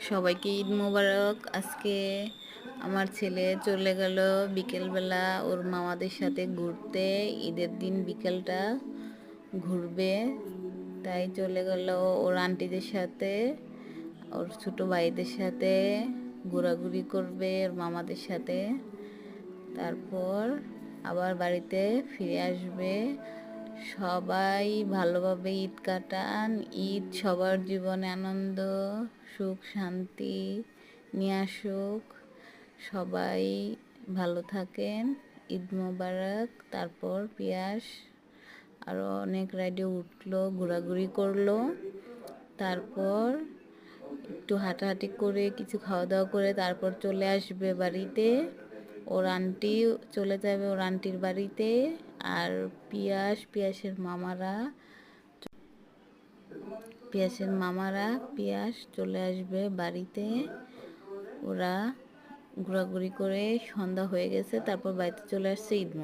সবাইকে ঈদ মোবারক। আজকে আমার ছেলে চলে গেল বিকেলবেলা ওর মামাদের সাথে ঘুরতে। ঈদের দিন বিকেলটা ঘুরবে, তাই চলে গেল ওর আন্টিদের সাথে, ওর ছোট ভাইদের সাথে ঘোরাঘুরি করবে ওর মামাদের সাথে। তারপর আবার বাড়িতে ফিরে আসবে। সবাই ভালোভাবে ঈদ কাটান। ঈদ সবার জীবনে আনন্দ, সুখ, শান্তি নিয়ে আসুক। সবাই ভালো থাকেন। ঈদ মোবারক। তারপর পিয়াস আরও অনেক রাইডে উঠলো, ঘোরাঘুরি করলো। তারপর একটু হাঁটাহাঁটি করে কিছু খাওয়া দাওয়া করে তারপর চলে আসবে বাড়িতে। ওর আন্টি চলে যাবে ওর আন্টির বাড়িতে, আর পিয়াসের মামারা পিয়াস চলে আসবে বাড়িতে। ওরা ঘোরাঘুরি করে সন্ধ্যা হয়ে গেছে, তারপর বাড়িতে চলে আসছে। ঈদ মোবারক।